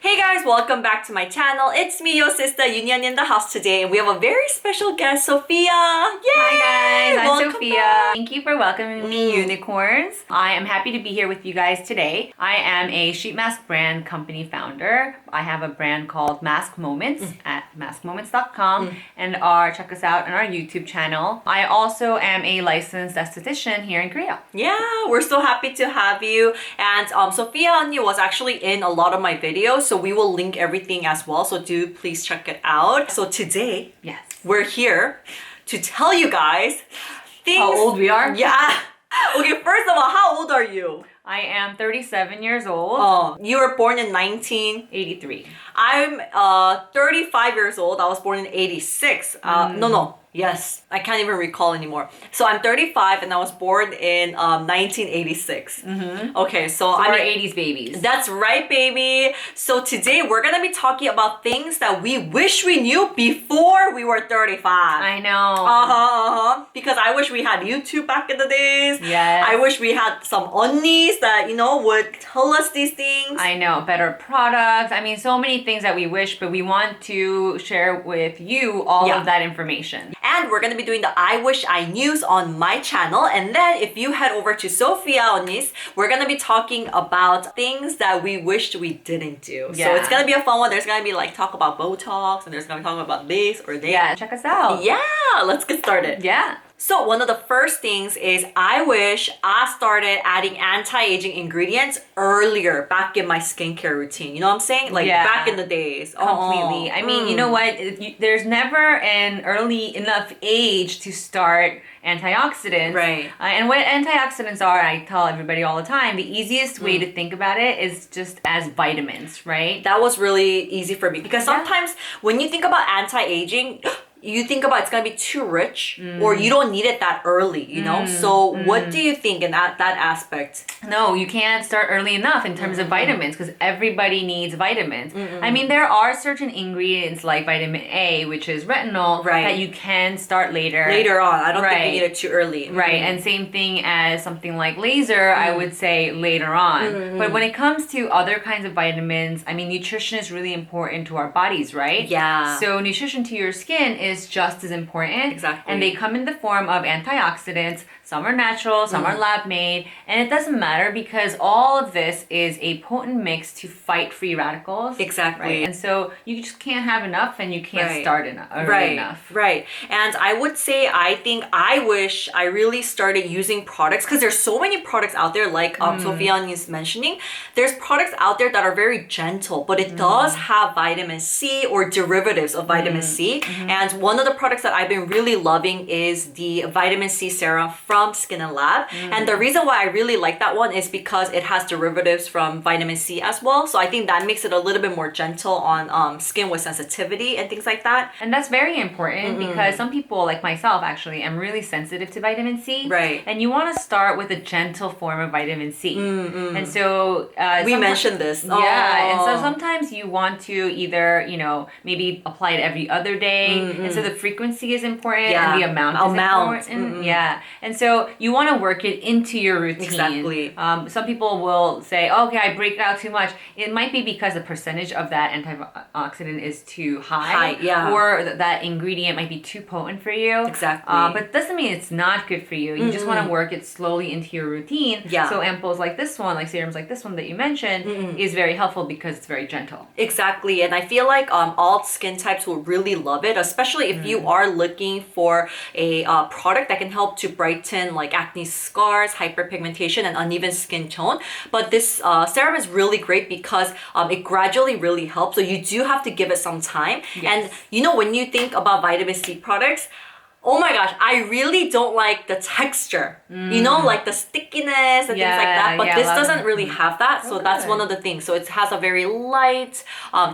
Hey guys, welcome back to my channel. It's me, your sister EuniUnni in the house today, and we have a very special guest, Sophia. Yay! Hi guys, I'm Welcome Sophia. back. Thank you for welcoming me, unicorns. I am happy to be here with you guys today. I am a sheet mask brand company founder. I have a brand called Mask Moments at maskmoments.com and check us out on our YouTube channel. I also am a licensed esthetician here in Korea. Yeah, we're so happy to have you. And Sophia Unni was actually in a lot of my videos, so we will link everything as well. So do please check it out. So today, Yes. we're here to tell you guys things. How old we are? Yeah. Okay, first of all, how old are you? I am 37 years old. Oh, you were born in 83. I'm 35 years old. I was born in 86. Yes, I can't even recall anymore. So I'm 35 and I was born in 1986. Okay, so We're I'm 80s babies. That's right, baby. So today we're gonna be talking about things that we wish we knew before we were 35. I know. Because I wish we had YouTube back in the days. Yes. I wish we had some unnies that, would tell us these things. I know, better products. I mean, so many things that we wish, but we want to share with you all of that information. And we're gonna be doing the I Wish I Knews on my channel. And then if you head over to Sophia Unni's, we're gonna be talking about things that we wished we didn't do. So Yeah. it's gonna be a fun one. There's gonna be like talk about Botox and there's gonna be talking about this or that. Yeah, check us out. Yeah, let's get started. Yeah. So one of the first things is I wish I started adding anti-aging ingredients earlier back in my skincare routine. You know what I'm saying? Like back in the days. Completely. I mean, you know what? There's never an early enough age to start antioxidants. Right. And what antioxidants are, I tell everybody all the time, the easiest way to think about it is just as vitamins, right? That was really easy for me because sometimes when you think about anti-aging, you think about it's gonna be too rich or you don't need it that early, So what do you think in that aspect? No, you can't start early enough in terms of vitamins because everybody needs vitamins. I mean, there are certain ingredients like vitamin A, which is retinol, that you can start later. Later on. I don't think you need it too early. Right, and same thing as something like laser, I would say later on. But when it comes to other kinds of vitamins, I mean, nutrition is really important to our bodies, right? Yeah. So nutrition to your skin is just as important. Exactly. And they come in the form of antioxidants. Some are natural, some are lab made, and it doesn't matter because all of this is a potent mix to fight free radicals. Exactly. Right? And so you just can't have enough and you can't start early enough. Right. And I would say I wish I really started using products because there's so many products out there like Sophia is mentioning. There's products out there that are very gentle, but it does have vitamin C or derivatives of vitamin C. And one of the products that I've been really loving is the vitamin C serum from SKIN&LAB. And the reason why I really like that one is because it has derivatives from vitamin C as well. So I think that makes it a little bit more gentle on skin with sensitivity and things like that. And that's very important because some people, like myself actually, am really sensitive to vitamin C. Right. And you want to start with a gentle form of vitamin C. And so... we mentioned this. Yeah. And so sometimes you want to either, maybe apply it every other day. And so the frequency is important and the amount is important. Yeah. And so you want to work it into your routine. Exactly. Some people will say, okay, I break it out too much. It might be because the percentage of that antioxidant is too high. Or that ingredient might be too potent for you. Exactly. But it doesn't mean it's not good for you. You just want to work it slowly into your routine. Yeah. So ampoules like this one, like serums like this one that you mentioned, is very helpful because it's very gentle. Exactly. And I feel like all skin types will really love it, especially if you are looking for a product that can help to brighten like acne scars, hyperpigmentation, and uneven skin tone. But this serum is really great because it gradually really helps. So you do have to give it some time. Yes. And when you think about vitamin C products, oh my gosh, I really don't like the texture. Like the stickiness and things like that. But this doesn't really have that. So that's one of the things. So it has a very light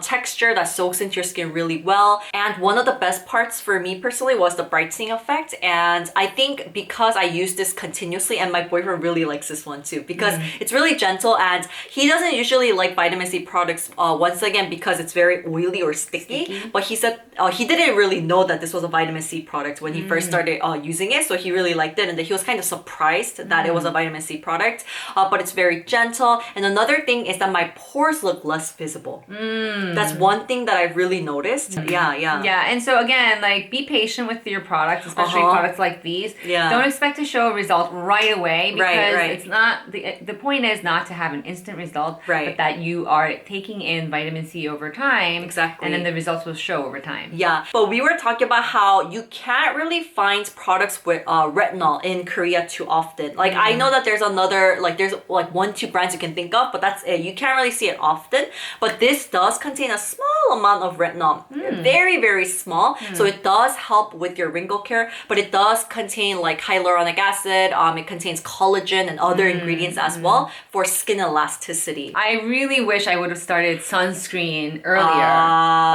texture that soaks into your skin really well. And one of the best parts for me personally was the brightening effect. And I think because I use this continuously, and my boyfriend really likes this one too, because it's really gentle and he doesn't usually like vitamin C products once again because it's very oily or sticky. But he said he didn't really know that this was a vitamin C product when he he first started using it. So he really liked it, and he was kind of surprised that it was a vitamin C product. But it's very gentle. And another thing is that my pores look less visible. That's one thing that I really noticed. Yeah, and so again, like be patient with your products, especially products like these. Don't expect to show a result right away because it's not the point is not to have an instant result, but that you are taking in vitamin C over time. Exactly. And then the results will show over time. Yeah, but we were talking about how you can't really find products with retinol in Korea too often. Like I know that there's another, like there's like 1-2 brands you can think of, but that's it. You can't really see it often. But this does contain a small amount of retinol. Very, very small. So it does help with your wrinkle care, but it does contain like hyaluronic acid. It contains collagen and other ingredients as well for skin elasticity. I really wish I would have started sunscreen earlier.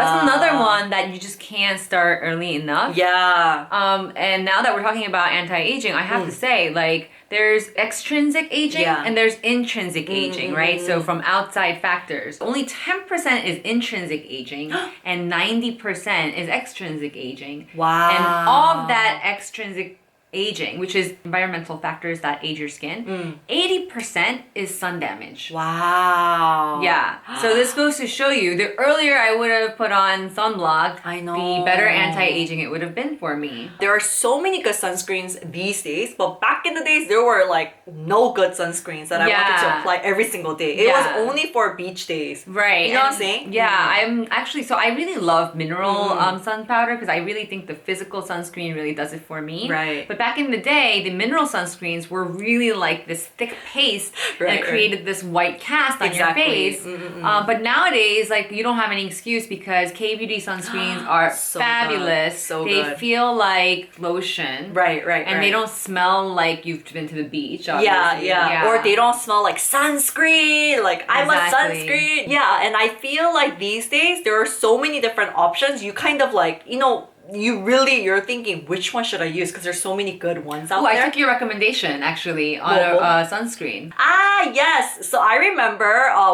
That's another one that you just can't start early enough. And now that we're talking about anti-aging, I have to say, like, there's extrinsic aging and there's intrinsic aging, right? So from outside factors, only 10% is intrinsic aging and 90% is extrinsic aging. Wow. And all of that extrinsic aging, which is environmental factors that age your skin, 80% is sun damage. Wow. Yeah. So this goes to show you, the earlier I would have put on sunblock, I know, the better anti-aging it would have been for me. There are so many good sunscreens these days, but back in the days, there were like no good sunscreens that I wanted to apply every single day. It was only for beach days. Right. You know what I'm saying? Yeah, I'm actually, so I really love mineral sun powder because I really think the physical sunscreen really does it for me. Right. But back in the day, the mineral sunscreens were really like this thick paste that created this white cast on your face. But nowadays, like you don't have any excuse because K-beauty sunscreens are So fabulous. good. So they good. feel like lotion. Right. And they don't smell like you've been to the beach. Yeah. Or they don't smell like sunscreen. Like I'm a sunscreen. Yeah, and I feel like these days there are so many different options. You kind of like, you know, you're thinking which one should I use because there's so many good ones out there. I took your recommendation actually on a sunscreen. Yes. So I remember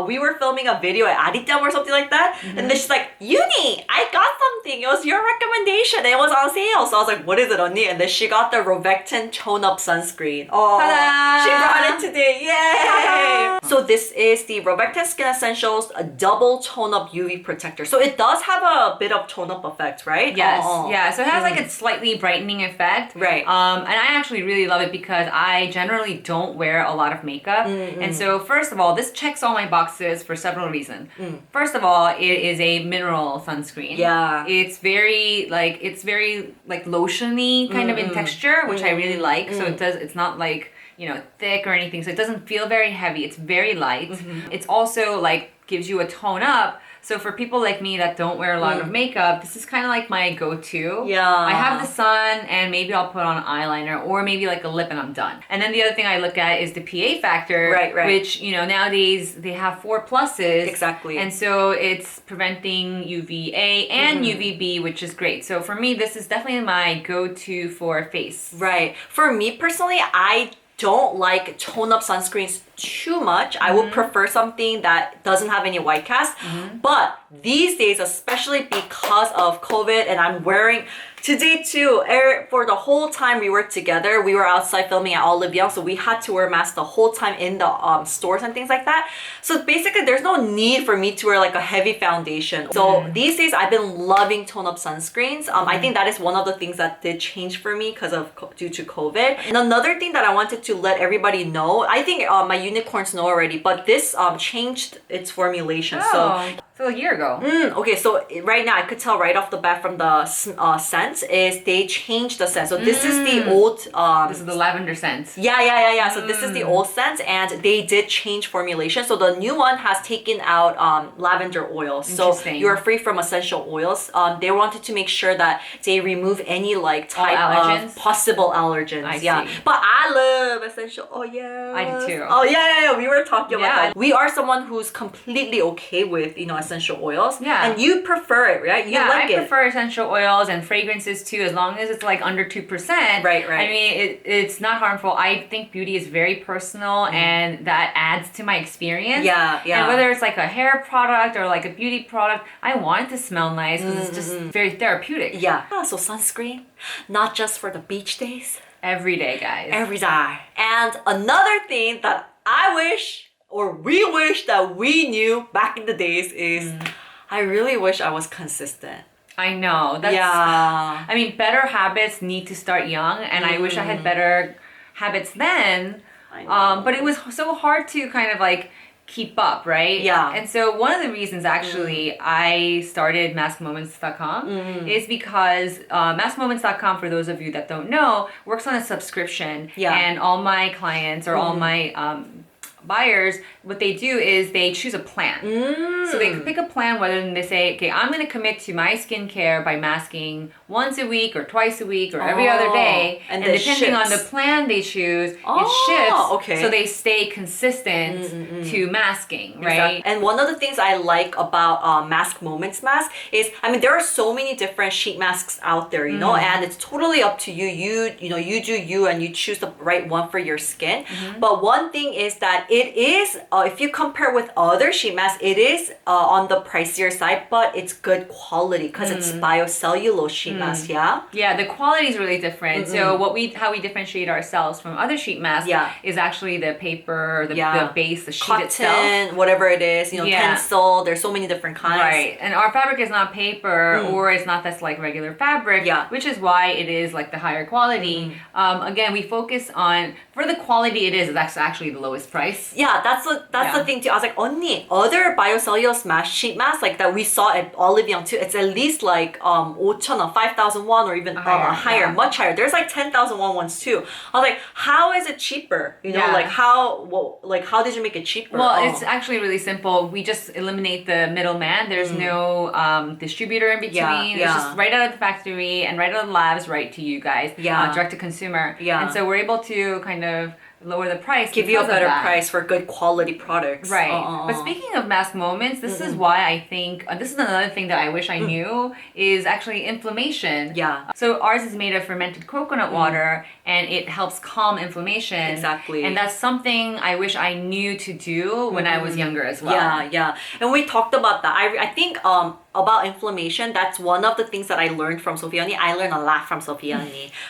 we were filming a video at Adityam or something like that, and then she's like, "Uni, I got something. It was your recommendation. It was on sale." So I was like, "What is it, Unni?" And then she got the ROVECTIN Tone Up Sunscreen. Oh, Ta-da! she brought it today. Yay! Ta-da! So this is the ROVECTIN Skin Essentials Double Tone Up UV Protector. So it does have a bit of tone up effect, right? Yes. Yeah, so it has like a slightly brightening effect. Right. And I actually really love it because I generally don't wear a lot of makeup. And so first of all, this checks all my boxes for several reasons. First of all, it is a mineral sunscreen. Yeah. It's very like lotiony kind of in texture, which I really like. So it's not like, you know, thick or anything. So it doesn't feel very heavy. It's very light. It's also like gives you a tone up. So for people like me that don't wear a lot of makeup, this is kind of like my go-to. Yeah. I have the sun and maybe I'll put on eyeliner or maybe like a lip and I'm done. And then the other thing I look at is the PA factor, which, you know, nowadays they have 4 pluses. Exactly. And so it's preventing UVA and UVB, which is great. So for me, this is definitely my go-to for face. Right. For me personally, I don't like tone up sunscreens too much. I would prefer something that doesn't have any white cast. But these days, especially because of COVID, and I'm wearing today too, for the whole time we were together, we were outside filming at Olive Young, so we had to wear masks the whole time in the stores and things like that. So basically, there's no need for me to wear like a heavy foundation. So these days, I've been loving tone up sunscreens. I think that is one of the things that did change for me due to COVID. And another thing that I wanted to let everybody know, I think my unicorns know already, but this changed its formulation. So a year ago. Okay, so right now I could tell right off the bat from the scent is they changed the scent. So this is the old. This is the lavender scent. Yeah. So this is the old scent, and they did change formulation. So the new one has taken out lavender oil. So you're free from essential oils. They wanted to make sure that they remove any like type of possible allergens. I see. But I love essential oils. I do too. Oh yeah. We were talking about that. We are someone who's completely okay with, you know, essential essential oils. Yeah. And you prefer it, right? You like I prefer essential oils and fragrances too, as long as it's like under 2%. Right. I mean, it's not harmful. I think beauty is very personal and that adds to my experience. Yeah. And whether it's like a hair product or like a beauty product, I want it to smell nice because it's just very therapeutic. Yeah. So sunscreen, not just for the beach days. Every day, guys. Every day. And another thing that I wish, or we wish that we knew back in the days is I really wish I was consistent. I know. I mean, better habits need to start young, and I wish I had better habits then. I know. But it was so hard to kind of like keep up, right? Yeah. And so one of the reasons actually I started maskmoments.com is because maskmoments.com, for those of you that don't know, works on a subscription. Yeah. And all my clients or all my buyers, what they do is they choose a plan. So they pick a plan, whether they say, okay, I'm going to commit to my skincare by masking once a week or twice a week or every other day. And depending on the plan they choose, it shifts. Okay. So they stay consistent to masking, right? Exactly. And one of the things I like about Mask Moments mask is, I mean, there are so many different sheet masks out there, you know, and it's totally up to you. You do you and you choose the right one for your skin. But one thing is that it is, if you compare with other sheet masks, it is on the pricier side, but it's good quality because it's biocellulose sheet mask, yeah? Yeah, the quality is really different. So how we differentiate ourselves from other sheet masks is actually the paper, the base, the sheet Cotton, itself. whatever it is, tencel, there's so many different kinds. Right, and our fabric is not paper or it's not this like regular fabric, which is why it is like the higher quality. Again, we focus on, for the quality it is, that's actually the lowest price. Yeah, that's the thing too. I was like, 언니, other biocellulose mask, sheet masks like that we saw at Olive Young too, it's at least like 5,000won, 5,000 won, or even higher, much higher. There's like 10,000 won ones too. I was like, how is it cheaper? You know, like how did you make it cheaper? Well, it's actually really simple. We just eliminate the middleman. There's no distributor in between. It's just right out of the factory and right out of the labs, right to you guys. Direct to consumer. And so we're able to kind of lower the price. Give you a better price for good quality products. Right. But speaking of mask moments, this is why I think, this is another thing that I wish I knew, is actually inflammation. Yeah. So ours is made of fermented coconut water and it helps calm inflammation. Exactly. And that's something I wish I knew to do when I was younger as well. Yeah. And we talked about that. I think about inflammation, that's one of the things that I learned from Sophia. I learned a lot from Sophia.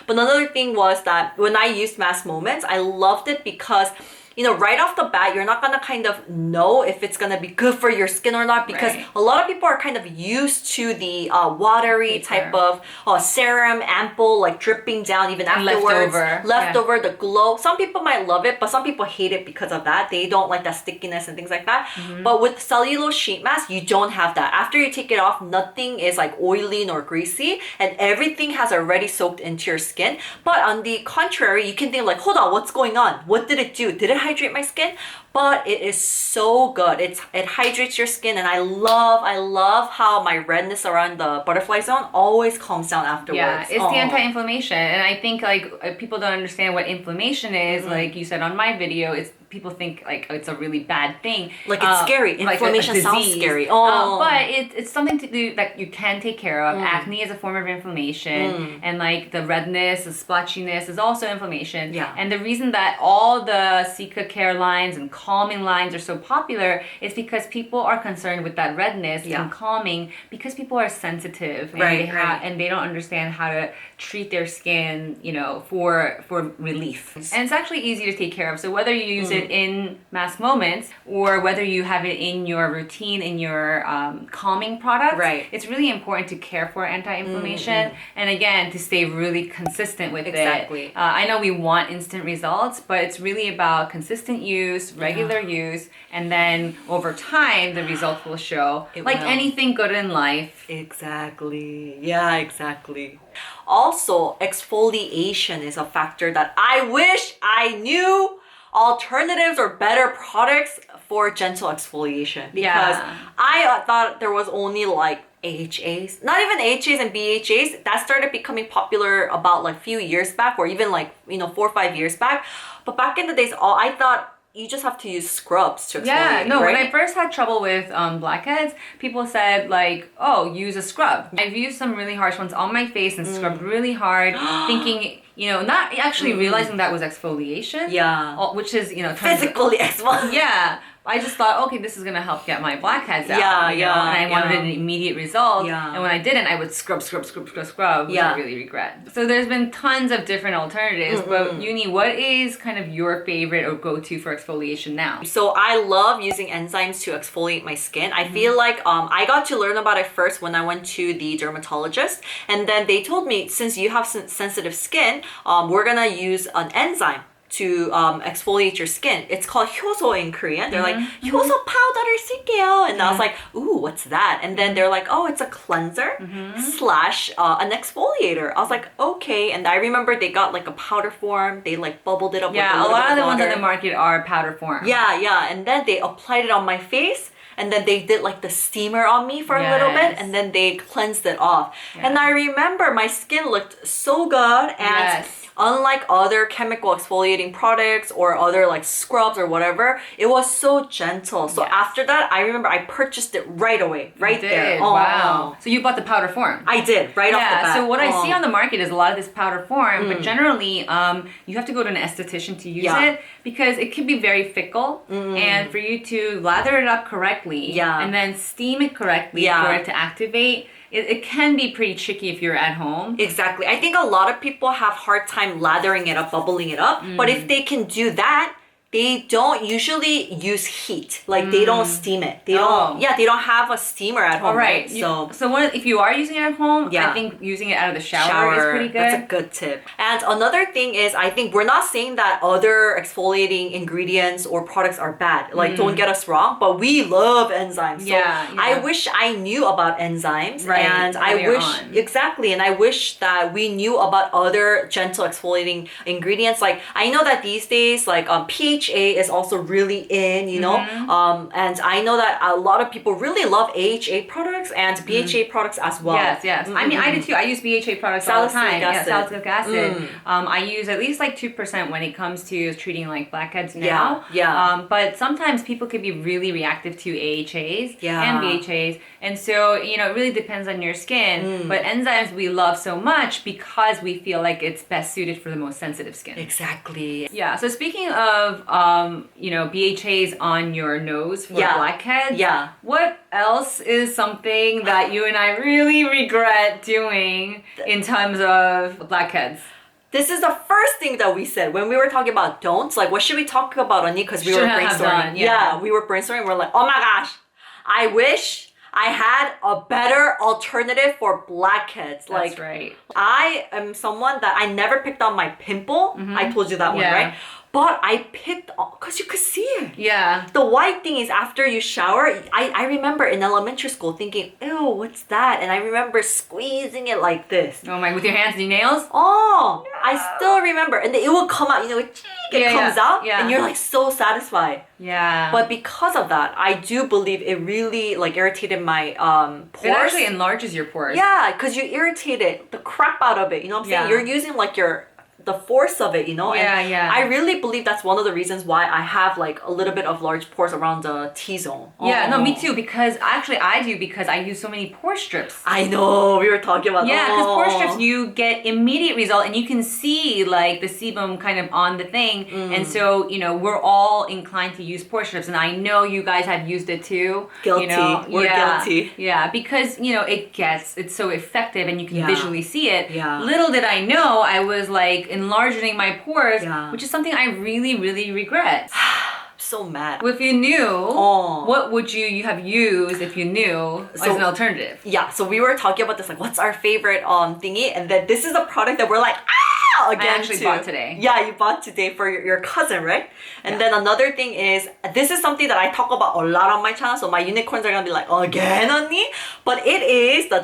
But another thing was that when I used Mask Moments, I loved it because, you know, right off the bat, you're not gonna kind of know if it's gonna be good for your skin or not, because a lot of people are kind of used to the watery type of serum, ample, like dripping down even afterwards. Leftover, the glow. Some people might love it, but some people hate it because of that. They don't like that stickiness and things like that. But with cellulose sheet mask, you don't have that. After you take it off, nothing is like oily nor greasy, and everything has already soaked into your skin. But on the contrary, you can think like, hold on, what's going on? What did it do? Did it hydrate my skin? But it is so good. It hydrates your skin, and I love how my redness around the butterfly zone always calms down afterwards. Yeah, it's the anti-inflammation, and I think like people don't understand what inflammation is. Like you said on my video, people think like it's a really bad thing. Like it's scary. Inflammation like sounds scary. But it's something to do that you can take care of. Acne is a form of inflammation, and like the redness, the splotchiness is also inflammation. Yeah. And the reason that all the Cica care lines and calming lines are so popular is because people are concerned with that redness and calming, because people are sensitive and and they don't understand how to treat their skin, you know, for relief. And it's actually easy to take care of. So whether you use it in Mask Moments or whether you have it in your routine, in your calming products, it's really important to care for anti-inflammation and again to stay really consistent with it. I know we want instant results, but it's really about consistent use, regular use, and then over time the results will show. Anything good in life. Exactly. Yeah, exactly. Also, exfoliation is a factor that I wish I knew alternatives or better products for gentle exfoliation, because I thought there was only like AHAs, not even AHAs and BHAs. That started becoming popular about like few years back, or even like 4 or 5 years back. But back in the days, I thought you just have to use scrubs to exfoliate, Yeah, no, right? when I first had trouble with blackheads, people said like, oh, use a scrub. I've used some really harsh ones on my face and scrubbed really hard, thinking, you know, not actually realizing that was exfoliation. Yeah. Which is, you know, turns Physically exfoliate. yeah. I just thought, okay, this is gonna help get my blackheads out. Yeah, you know? yeah, And I wanted yeah. an immediate result. Yeah. And when I didn't, I would scrub, which Yeah. I really regret. So there's been tons of different alternatives, but Uni, what is kind of your favorite or go-to for exfoliation now? So I love using enzymes to exfoliate my skin. I feel like I got to learn about it first when I went to the dermatologist, and then they told me, since you have sensitive skin, we're gonna use an enzyme to exfoliate your skin. It's called 효소 in Korean. They're like, 효소 파우더를 쓸게요. And I was like, ooh, what's that? And then they're like, oh, it's a cleanser slash an exfoliator. I was like, okay. And I remember they got like a powder form. They like bubbled it up with a Yeah, a little lot bit of the ones water. on the market are powder form. Yeah. And then they applied it on my face. And then they did like the steamer on me for a little bit, Yes. and then they cleansed it off. Yeah. And I remember my skin looked so good, and Yes. unlike other chemical exfoliating products or other like scrubs or whatever, it was so gentle. So Yes. after that, I remember I purchased it right away, right You there. did. Oh. Wow. So you bought the powder form. I did, right off the bat. So what I see Oh. on the market is a lot of this powder form, but generally you have to go to an esthetician to use Yeah. it because it can be very fickle. And for you to lather it up correctly Yeah. and then steam it correctly Yeah. for it to activate, it can be pretty tricky if you're at home. Exactly. I think a lot of people have hard time lathering it up, bubbling it up. But if they can do that, they don't usually use heat. Like they don't steam it. They Oh. don't. Yeah, they don't have a steamer at home. All right. So If you are using it at home, Yeah. I think using it out of the shower is pretty good. That's a good tip. And another thing is, I think we're not saying that other exfoliating ingredients or products are bad. Like, don't get us wrong, but we love enzymes. So Yeah, I yeah. wish I knew about enzymes. Right, And I earlier wish, on. exactly, and I wish that we knew about other gentle exfoliating ingredients. Like, I know that these days, like, PHA is also really in, you know, and I know that a lot of people really love AHA products and BHA products as well. Yes. I mean, I do too. I use BHA products all the time. Salicylic acid. Salicylic acid. I use at least like 2% when it comes to treating like blackheads now. Yeah. But sometimes people could be really reactive to AHAs Yeah. and BHAs. And so, you know, it really depends on your skin. But enzymes we love so much because we feel like it's best suited for the most sensitive skin. Exactly. Yeah, so speaking of, you know, BHAs on your nose for Yeah. blackheads, Yeah. what else is something that you and I really regret doing in terms of blackheads? This is the first thing that we said when we were talking about don'ts. Like, what should we talk about, Annie? Because we were Shouldn't have brainstorming. done, yeah. We were brainstorming. We're like, oh my gosh, I wish I had a better alternative for blackheads. Like, That's right. I am someone that I never picked on my pimple. I told you that one, Yeah. right? But I picked on, because you could see it. Yeah. The white thing is after you shower, I remember in elementary school thinking, ew, what's that? And I remember squeezing it like this. Oh my, with your hands and your nails? Oh, I still remember. And then it will come out, you know, it Yeah, comes yeah, out yeah. and you're like so satisfied. Yeah. But because of that, I do believe it really like irritated my pores. it actually enlarges your pores. Yeah, because you irritated the crap out of it. You know what I'm saying? Yeah. You're using like the force of it, you know? Yeah, and yeah. I really believe that's one of the reasons why I have like a little bit of large pores around the T-zone. Yeah, no, me Oh. too, because actually I do because I use so many pore strips. I know, we were talking about Yeah, because pore oh. strips, you get immediate result and you can see like the sebum kind of on the thing. And so, you know, we're all inclined to use pore strips. And I know you guys have used it too. Guilty. You know? We're guilty. Yeah, because, you know, it's so effective and you can Yeah. visually see it. Yeah. Little did I know I was like enlarging my pores, Yeah. which is something I really, really regret. So mad. Well, if you knew, Oh. what would you have used if you knew as So- an alternative? Yeah, so we were talking about this, like, what's our favorite thingy? And then this is a product that we're like, again. I actually too. bought today. Yeah, you bought today for your cousin, right? And then another thing is, this is something that I talk about a lot on my channel, so my unicorns are gonna be like, again, Annie? But it is the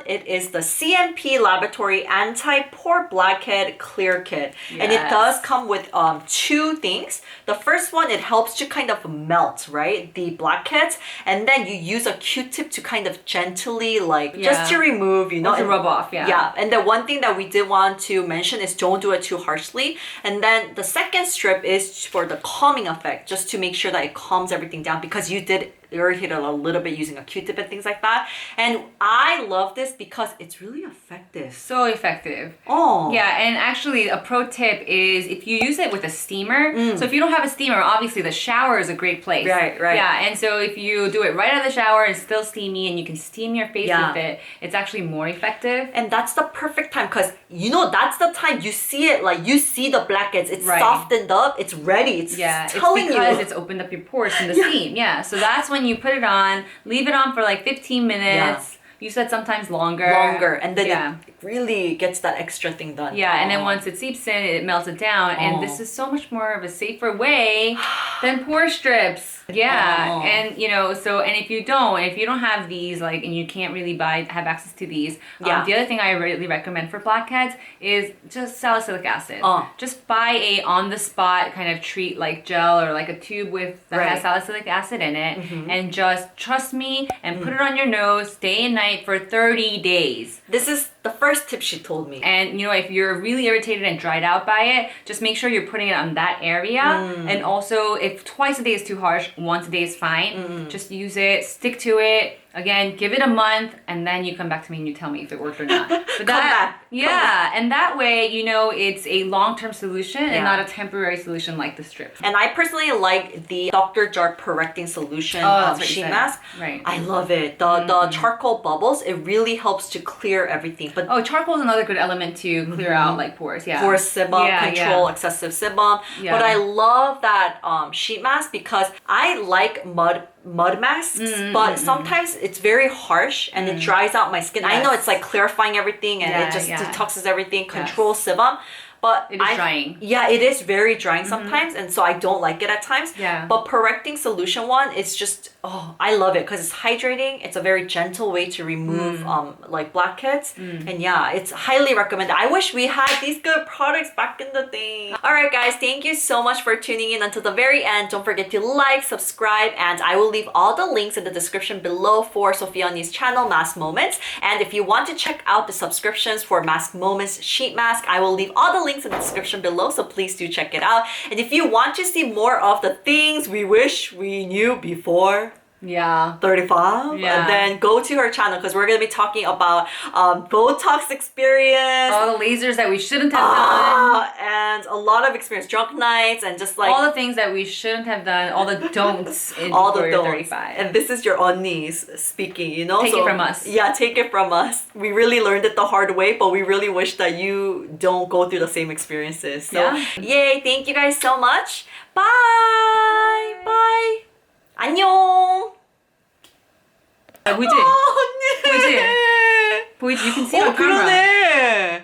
it is the CNP Laboratory Anti Pore Blackhead Clear Kit. And it Yes. does come with two things. The first one, it helps to kind of melt, right? The blackheads. And then you use a Q-tip to kind of gently, like, just Yeah. to remove, you know. Or to and- rub off, yeah. Yeah. And then one thing that we did want to mention is don't do it too harshly. And then the second strip is for the calming effect, just to make sure that it calms everything down, because you did irritate it a little bit using a Q-tip and things like that. And I love this because it's really effective. So effective. Oh. Yeah, and actually a pro tip is if you use it with a steamer, so if you don't have a steamer, obviously the shower is a great place. Right. Yeah, and so if you do it right out of the shower, it's still steamy and you can steam your face with it, it's actually more effective. And that's the perfect time, because you know that's the time you see it, like you see the blackheads, it's softened up, it's ready, it's telling it's because you. it's opened up your pores from the steam. Yeah, so that's when you put it on, leave it on for like 15 minutes. You said sometimes longer. And then it really gets that extra thing done. Yeah, and then once it seeps in, it melts it down. And this is so much more of a safer way than pore strips. Yeah, and you know, so, and if you don't have these, like, and you can't really have access to these, the other thing I really recommend for blackheads is just salicylic acid. Just buy a on-the-spot kind of treat, like gel or like a tube that has salicylic acid in it, and just trust me and put it on your nose day and night for 30 days. This is the first tip she told me. And you know, if you're really irritated and dried out by it, just make sure you're putting it on that area. And also, if twice a day is too harsh, once a day is fine. Just use it, stick to it. Again, give it a month, and then you come back to me and you tell me if it worked or not. But and that way, you know, it's a long-term solution and not a temporary solution like the strips. And I personally like the DR.JART Porecting solution sheet mask. Right. I love it. The charcoal bubbles, it really helps to clear everything. But charcoal is another good element to clear out like pores. Yeah. Pore sebum, control excessive sebum. But I love that sheet mask because I like mud masks, but sometimes it's very harsh and it dries out my skin. I know it's like clarifying everything and it just detoxes everything, controls sebum. But it is drying. Yeah, it is very drying sometimes, and so I don't like it at times. Yeah. But Porecting solution one, it's just, I love it because it's hydrating. It's a very gentle way to remove like blackheads. And yeah, it's highly recommended. I wish we had these good products back in the day. Alright guys, thank you so much for tuning in until the very end. Don't forget to like, subscribe, and I will leave all the links in the description below for EuniUnni's channel, Mask Moments. And if you want to check out the subscriptions for Mask Moments sheet mask, I will leave all the links in the description below, so please do check it out. And if you want to see more of the things we wish we knew before 35, then go to her channel because we're going to be talking about Botox experience, all the lasers that we shouldn't have done, and a lot of experience, drunk nights, and just like all the things that we shouldn't have done, all the don'ts in all the don'ts. 35. And this is your unnies speaking, you know? Take it from us. Yeah, take it from us. We really learned it the hard way, but we really wish that you don't go through the same experiences. So yay, thank you guys so much. Bye! Bye! 안녕! 보이지? 보이지? You can see it on camera. 그러네.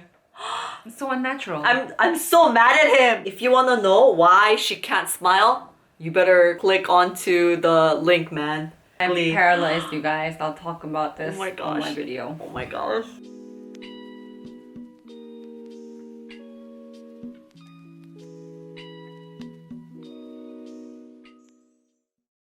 It's so unnatural. I'm so mad at him. If you want to know why she can't smile, you better click onto the link, man. I'm paralyzed, you guys. I'll talk about this my in my video. Oh my gosh.